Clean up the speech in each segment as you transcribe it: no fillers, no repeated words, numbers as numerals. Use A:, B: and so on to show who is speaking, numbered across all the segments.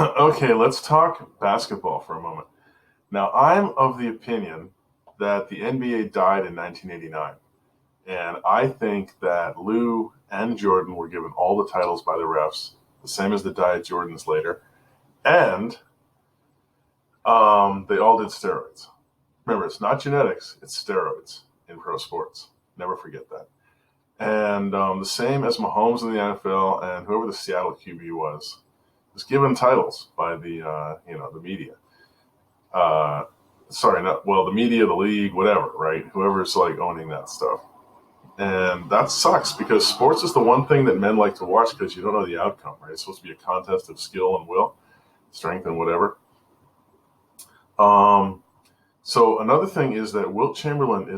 A: Okay, let's talk basketball for a moment. Now, I'm of the opinion that the NBA died in 1989, and I think that Lou and Jordan were given all the titles by the refs, the same as the Diet Jordans later, and they all did steroids. Remember, it's not genetics; it's steroids in pro sports. Never forget that. And the same as Mahomes in the NFL and whoever the Seattle QB was given titles by the media. Uh, Sorry, not well, the media, the league, whatever, right? Whoever's like owning that stuff. And that sucks because sports is the one thing that men like to watch because you don't know the outcome, right? It's supposed to be a contest of skill and will, strength and whatever. Um, so another thing is that Wilt Chamberlain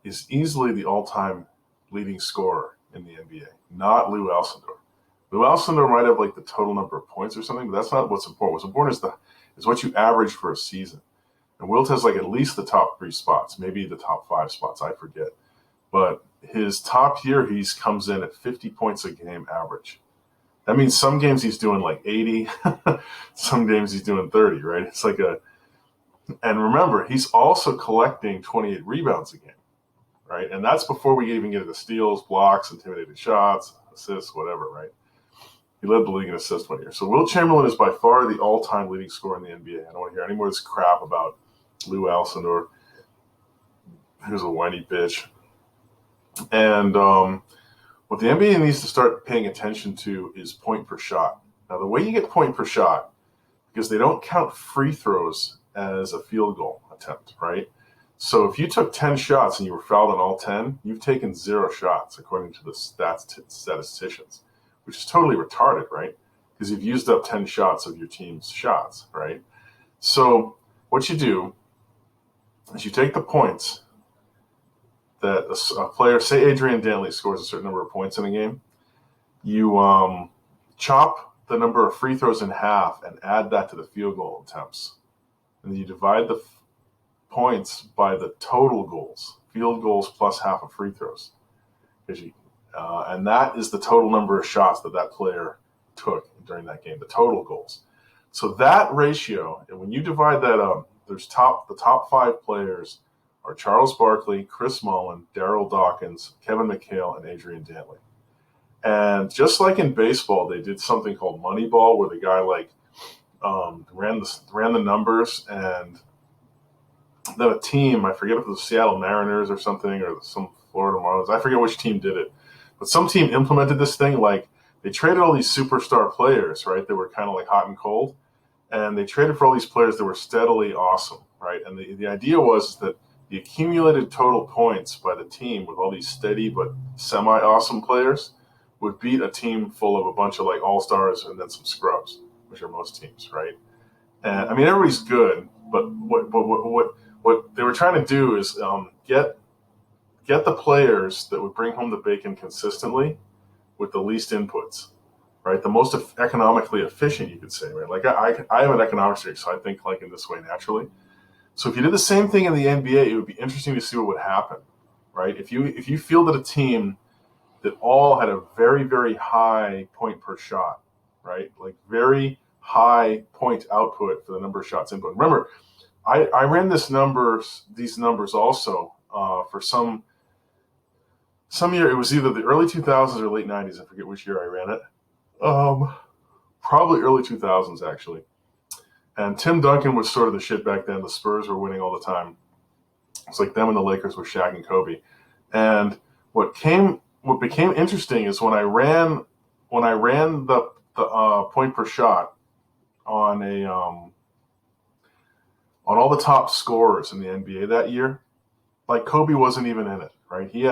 A: is easily the all-time leading scorer in the NBA, not Lou Alcindor. Lou Alcindor might have like the total number of points or something, but that's not what's important. What's important is what you average for a season. And Wilt has like at least the top three spots, maybe the top five spots, I forget. But his top year, he comes in at 50 points a game average. That means some games he's doing like 80, some games he's doing 30, right? It's like and remember, he's also collecting 28 rebounds a game, right? And that's before we even get into steals, blocks, intimidated shots, assists, whatever, right? He led the league in assists one year. So Wilt Chamberlain is by far the all-time leading scorer in the NBA. I don't want to hear any more of this crap about Lou Alcindor, who's a whiny bitch. And what the NBA needs to start paying attention to is point per shot. Now, the way you get point per shot, because they don't count free throws as a field goal attempt, right? So if you took 10 shots and you were fouled on all 10, you've taken 0 shots, according to the statisticians, which is totally retarded, right? Because you've used up 10 shots of your team's shots, right? So what you do is you take the points that a player, say Adrian Dantley scores a certain number of points in a game, you chop the number of free throws in half and add that to the field goal attempts. And then you divide the points by the total goals, field goals plus half of free throws. And that is the total number of shots that player took during that game, the total goals. So that ratio, and when you divide that up, the top 5 players are Charles Barkley, Chris Mullin, Darryl Dawkins, Kevin McHale, and Adrian Dantley. And just like in baseball, they did something called Moneyball, where the guy ran the numbers, and then a team, I forget if it was the Seattle Mariners or something, or some Florida Marlins, I forget which team did it, but some team implemented this thing. Like, they traded all these superstar players, right? They were kind of like hot and cold, and they traded for all these players that were steadily awesome, right? And the idea was that the accumulated total points by the team with all these steady but semi-awesome players would beat a team full of a bunch of like all-stars and then some scrubs, which are most teams, right? And I mean, everybody's good, but what they were trying to do is get the players that would bring home the bacon consistently with the least inputs, right? The most economically efficient, you could say, right? Like I have an economics degree, so I think like in this way naturally. So if you did the same thing in the NBA, it would be interesting to see what would happen, right? If you fielded a team that all had a very, very high point per shot, right? Like very high point output for the number of shots input. Remember, I ran these numbers also for some year. It was either the early 2000s or late 90s. I forget which year I ran it. Probably early 2000s, actually. And Tim Duncan was sort of the shit back then. The Spurs were winning all the time. It's like them and the Lakers with Shaq and Kobe. And what became interesting is when I ran the point per shot on all the top scorers in the NBA that year, like Kobe wasn't even in it, right? He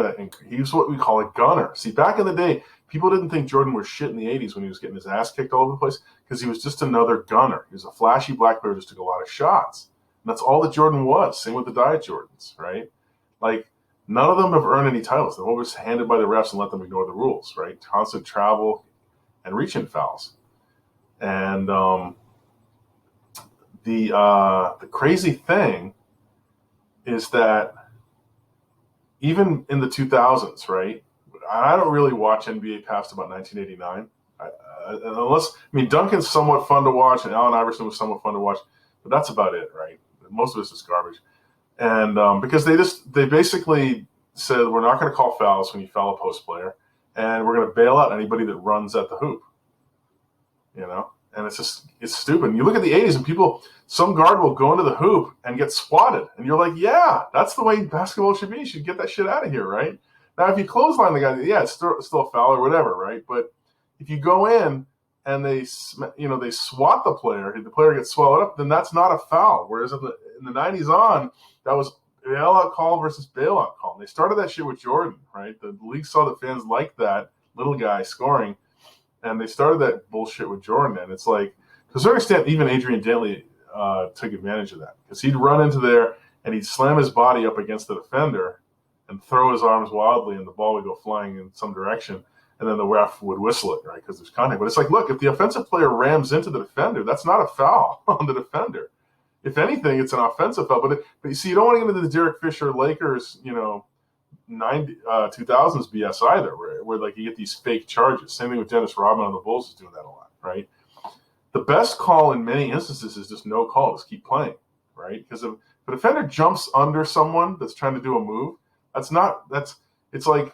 A: was what we call a gunner. See, back in the day, people didn't think Jordan was shit in the 80s when he was getting his ass kicked all over the place because he was just another gunner. He was a flashy black player who just took a lot of shots. And that's all that Jordan was. Same with the Diet Jordans, right? Like, none of them have earned any titles. They're always handed by the refs and let them ignore the rules, right? Constant travel and reach-in fouls. And the crazy thing is that even in the 2000s, right? I don't really watch NBA past about 1989. Duncan's somewhat fun to watch, and Allen Iverson was somewhat fun to watch, but that's about it, right? Most of it's just garbage. And because they basically said, we're not going to call fouls when you foul a post player, and we're going to bail out anybody that runs at the hoop. And it's stupid. And you look at the 80s, and some guard will go into the hoop and get swatted, and you're like, yeah, that's the way basketball should be. You should get that shit out of here, right? Now, if you clothesline the guy, yeah, it's still a foul or whatever, right? But if you go in and they swat the player gets swallowed up, then that's not a foul. Whereas in the 90s on, that was bailout call versus bailout call. And they started that shit with Jordan, right? The league saw the fans like that little guy scoring, and they started that bullshit with Jordan. And it's like, to a certain extent, even Adrian Dantley took advantage of that, because he'd run into there and he'd slam his body up against the defender and throw his arms wildly, and the ball would go flying in some direction, and then the ref would whistle it, right, because there's contact. But it's like, look, if the offensive player rams into the defender, that's not a foul on the defender. If anything, it's an offensive foul. But you see, you don't want to get into the Derek Fisher Lakers, 2000s BS either, where like you get these fake charges. Same thing with Dennis Rodman on the Bulls is doing that a lot, right? The best call in many instances is just no call, just keep playing, right? Because if the defender jumps under someone that's trying to do a move, it's like,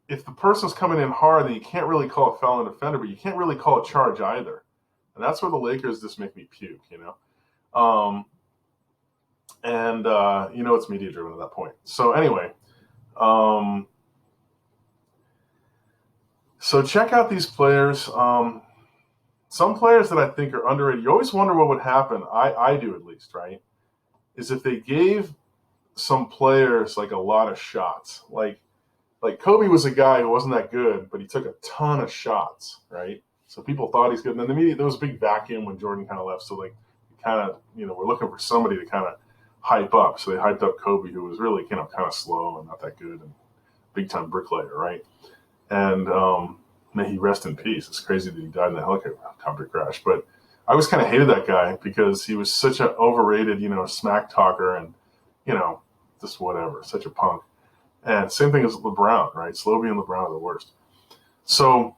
A: if the person's coming in hard, then you can't really call a foul on the defender, but you can't really call a charge either. And that's where the Lakers just make me puke, it's media driven at that point. So anyway, so check out these players. Some players that I think are underrated. You always wonder what would happen. I do, at least, right? Is if they gave some players like a lot of shots. Like Kobe was a guy who wasn't that good, but he took a ton of shots, right? So people thought he's good. And then the media, there was a big vacuum when Jordan kind of left. So we're looking for somebody to kind of hype up. So they hyped up Kobe, who was really kind of slow and not that good and big time bricklayer, right? And may he rest in peace. It's crazy that he died in a helicopter crash. But I always kind of hated that guy because he was such an overrated, smack talker and, just whatever, such a punk. And same thing as LeBron, right? Slovey and LeBron are the worst. So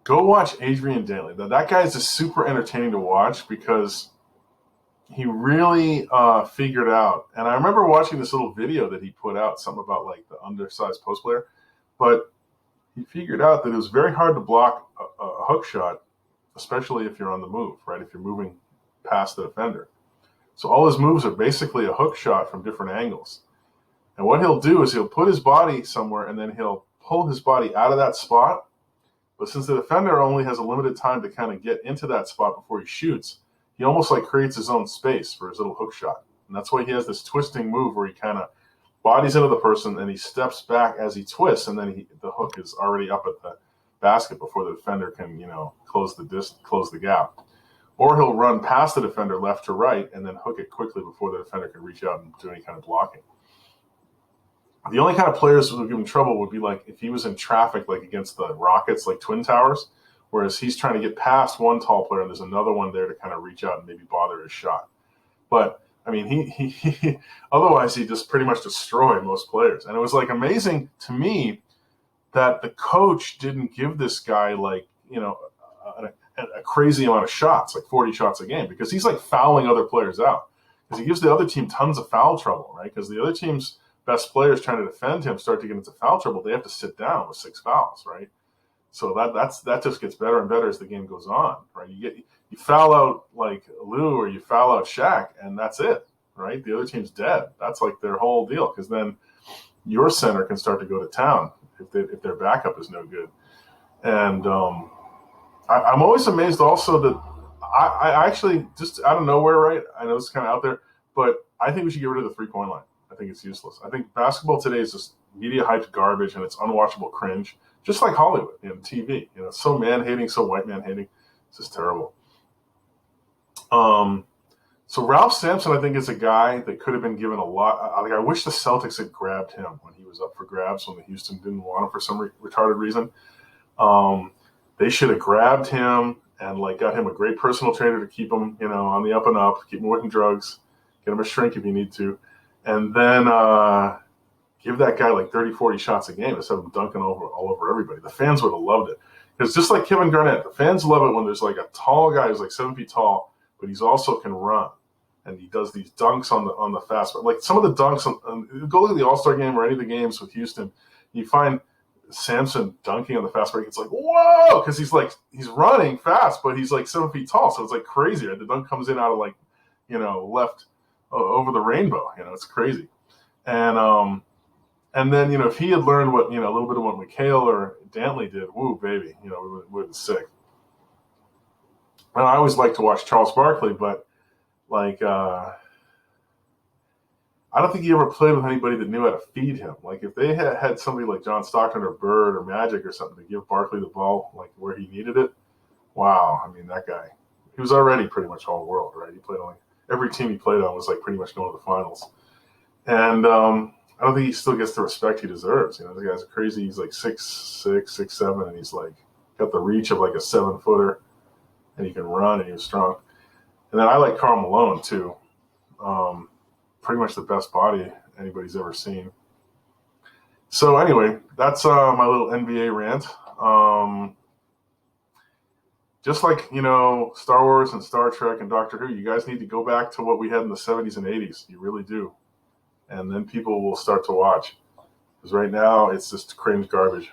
A: go watch Adrian Dantley. That guy is just super entertaining to watch because he really figured out. And I remember watching this little video that he put out, something about like the undersized post player. But he figured out that it was very hard to block a hook shot, especially if you're on the move, right? If you're moving past the defender. So all his moves are basically a hook shot from different angles. And what he'll do is he'll put his body somewhere and then he'll pull his body out of that spot. But since the defender only has a limited time to kind of get into that spot before he shoots, he almost like creates his own space for his little hook shot. And that's why he has this twisting move where he kind of bodies into the person and he steps back as he twists, and then the hook is already up at the basket before the defender can, close the gap. Or he'll run past the defender left to right and then hook it quickly before the defender can reach out and do any kind of blocking. The only kind of players who would give him trouble would be like if he was in traffic, like against the Rockets, like Twin Towers, whereas he's trying to get past one tall player and there's another one there to kind of reach out and maybe bother his shot. But I mean, he otherwise he just pretty much destroyed most players. And it was like amazing to me that the coach didn't give this guy like, a crazy amount of shots, like 40 shots a game, because he's like fouling other players out. Because he gives the other team tons of foul trouble, right? Because the other team's best players trying to defend him start to get into foul trouble. They have to sit down with 6 fouls, right? So that just gets better and better as the game goes on, right? You foul out like Lou or you foul out Shaq, and that's it, right? The other team's dead. That's like their whole deal, because then your center can start to go to town if their backup is no good. And I'm always amazed also that I actually just out of nowhere, right? I know it's kind of out there, but I think we should get rid of the 3-point line. I think it's useless. I think basketball today is just media hyped garbage and it's unwatchable cringe, just like Hollywood, TV. It's so man-hating, so white man-hating. It's just terrible. So Ralph Sampson, I think, is a guy that could have been given a lot. I wish the Celtics had grabbed him when he was up for grabs when the Houston didn't want him for some retarded reason. They should have grabbed him and like got him a great personal trainer to keep him, on the up and up, keep him away from drugs, get him a shrink if you need to, and then give that guy like 30, 40 shots a game instead of him dunking all over everybody. The fans would have loved it. Because just like Kevin Garnett, the fans love it when there's like a tall guy who's like 7 feet tall, but he's also can run. And he does these dunks on the fast. Like some of the dunks, go look at the All-Star game or any of the games with Houston, you find Samson dunking on the fast break. It's like, whoa, because he's running fast, but he's like 7 feet tall. So it's like crazy. Right? The dunk comes in out of like, left over the rainbow. It's crazy. And then, if he had learned what, a little bit of what McHale or Dantley did, woo, baby, we would have been sick. And I always like to watch Charles Barkley, but like, I don't think he ever played with anybody that knew how to feed him. Like if they had somebody like John Stockton or Bird or Magic or something to give Barkley the ball, like where he needed it. Wow. I mean, that guy, he was already pretty much all world, right? He played on like every team he played on was like pretty much going to the finals. And, I don't think he still gets the respect he deserves. The guy's crazy. He's like 6'6", 6'7", and he's like got the reach of like a 7-footer, and he can run and he was strong. And then I like Karl Malone too. Pretty much the best body anybody's ever seen. So anyway, that's my little NBA rant. Just like, Star Wars and Star Trek and Doctor Who, you guys need to go back to what we had in the 70s and 80s. You really do. And then people will start to watch. Because right now, it's just cringe garbage.